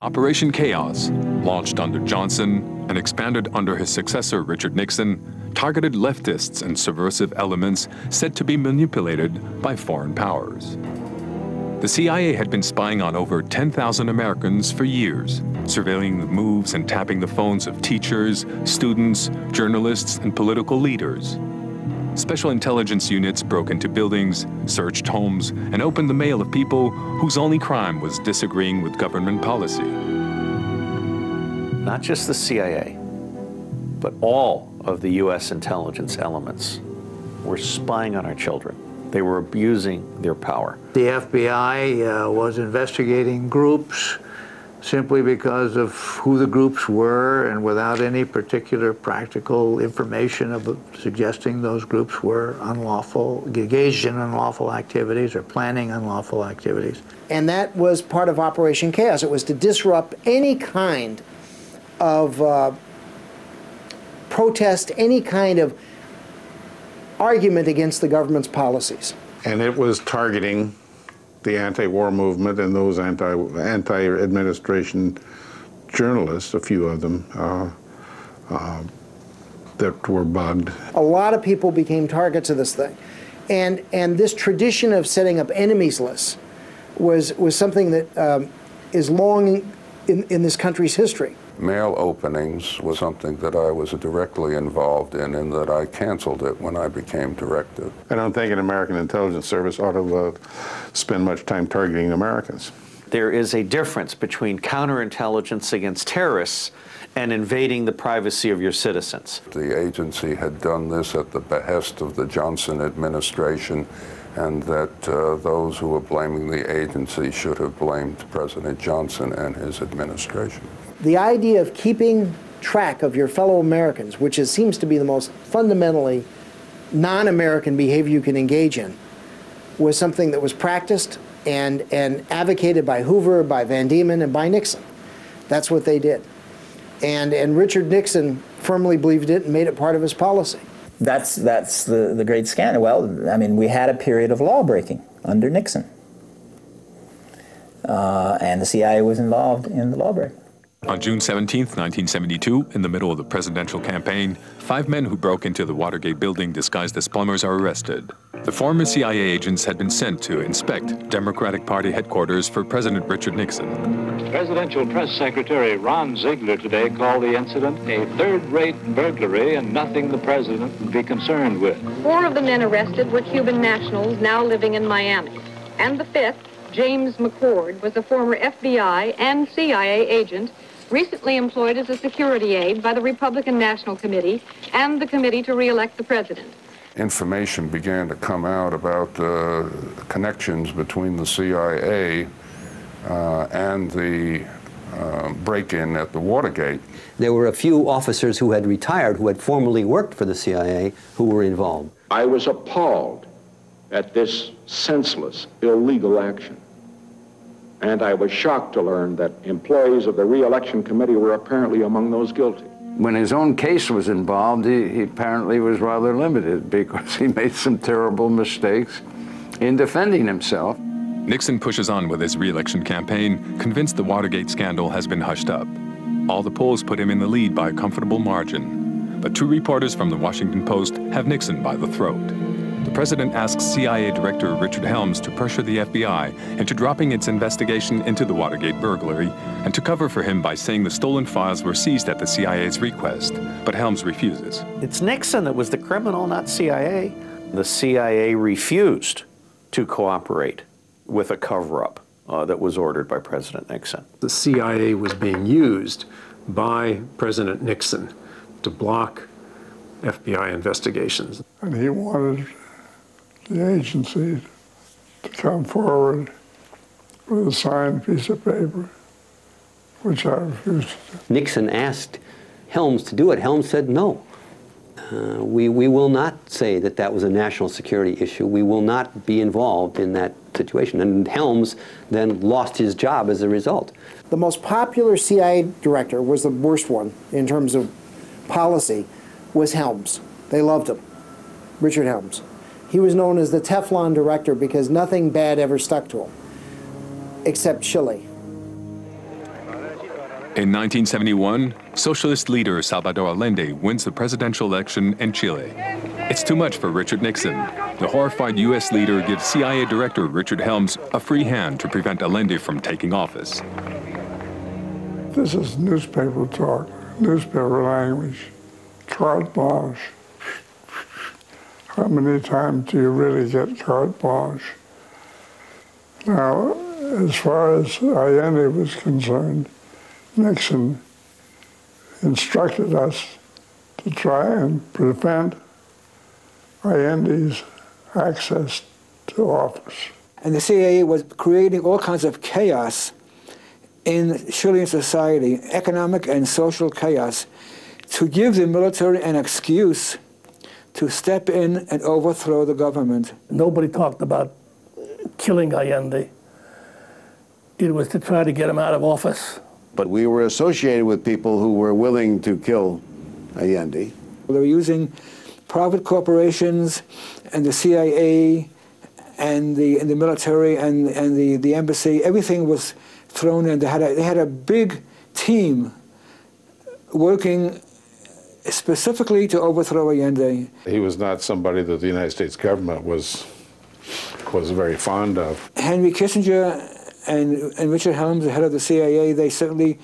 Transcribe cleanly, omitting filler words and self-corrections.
Operation Chaos, launched under Johnson and expanded under his successor Richard Nixon, targeted leftists and subversive elements said to be manipulated by foreign powers. The CIA had been spying on over 10,000 Americans for years, surveilling the moves and tapping the phones of teachers, students, journalists, and political leaders. Special intelligence units broke into buildings, searched homes, and opened the mail of people whose only crime was disagreeing with government policy. Not just the CIA, but all of the U.S. intelligence elements were spying on our children. They were abusing their power. The FBI was investigating groups simply because of who the groups were and without any particular practical information about suggesting those groups were unlawful, engaged in unlawful activities or planning unlawful activities. And that was part of Operation Chaos. It was to disrupt any kind of protest, any kind of argument against the government's policies. And it was targeting the anti-war movement and those anti-administration journalists, a few of them, that were bugged. A lot of people became targets of this thing. And this tradition of setting up enemies lists was something that is long in this country's history. Mail openings was something that I was directly involved in that I canceled it when I became director. I don't think an American intelligence service ought to spend much time targeting Americans. There is a difference between counterintelligence against terrorists and invading the privacy of your citizens. The agency had done this at the behest of the Johnson administration, and that those who were blaming the agency should have blamed President Johnson and his administration. The idea of keeping track of your fellow Americans, which seems to be the most fundamentally non-American behavior you can engage in, was something that was practiced and advocated by Hoover, by Van Diemen, and by Nixon. That's what they did. And Richard Nixon firmly believed it and made it part of his policy. That's the great scandal. Well, I mean, we had a period of law breaking under Nixon. And the CIA was involved in the law breaking. On June 17, 1972, in the middle of the presidential campaign, 5 men who broke into the Watergate building disguised as plumbers are arrested. The former CIA agents had been sent to inspect Democratic Party headquarters for President Richard Nixon. Presidential Press Secretary Ron Ziegler today called the incident a third-rate burglary and nothing the president would be concerned with. 4 of the men arrested were Cuban nationals now living in Miami. And the 5th, James McCord, was a former FBI and CIA agent recently employed as a security aide by the Republican National Committee and the Committee to Re-elect the President. Information began to come out about connections between the CIA and the break-in at the Watergate. There were a few officers who had retired, who had formerly worked for the CIA, who were involved. I was appalled at this senseless, illegal action. And I was shocked to learn that employees of the Re-election Committee were apparently among those guilty. When his own case was involved, he apparently was rather limited because he made some terrible mistakes in defending himself. Nixon pushes on with his re-election campaign, convinced the Watergate scandal has been hushed up. All the polls put him in the lead by a comfortable margin. But 2 reporters from the Washington Post have Nixon by the throat. The president asks CIA Director Richard Helms to pressure the FBI into dropping its investigation into the Watergate burglary and to cover for him by saying the stolen files were seized at the CIA's request. But Helms refuses. It's Nixon that was the criminal, not CIA. The CIA refused to cooperate with a cover-up that was ordered by President Nixon. The CIA was being used by President Nixon to block FBI investigations. And he wanted the agency to come forward with a signed piece of paper, which I refused to do. Nixon asked Helms to do it. Helms said no. We will not say that that was a national security issue. We will not be involved in that situation. And Helms then lost his job as a result. The most popular CIA director was the worst one in terms of policy, was Helms. They loved him, Richard Helms. He was known as the Teflon director because nothing bad ever stuck to him, except Chile. In 1971, socialist leader Salvador Allende wins the presidential election in Chile. It's too much for Richard Nixon. The horrified U.S. leader gives CIA Director Richard Helms a free hand to prevent Allende from taking office. This is newspaper talk, newspaper language, carte blanche. How many times do you really get carte blanche? Now, as far as Allende was concerned, Nixon instructed us to try and prevent Allende's access to office. And the CIA was creating all kinds of chaos in Chilean society, economic and social chaos, to give the military an excuse to step in and overthrow the government. Nobody talked about killing Allende. It was to try to get him out of office. But we were associated with people who were willing to kill Allende. They were using private corporations and the CIA and the military and the embassy. Everything was thrown in. They had a big team working specifically to overthrow Allende. He was not somebody that the United States government was very fond of. Henry Kissinger and Richard Helms, the head of the CIA, they certainly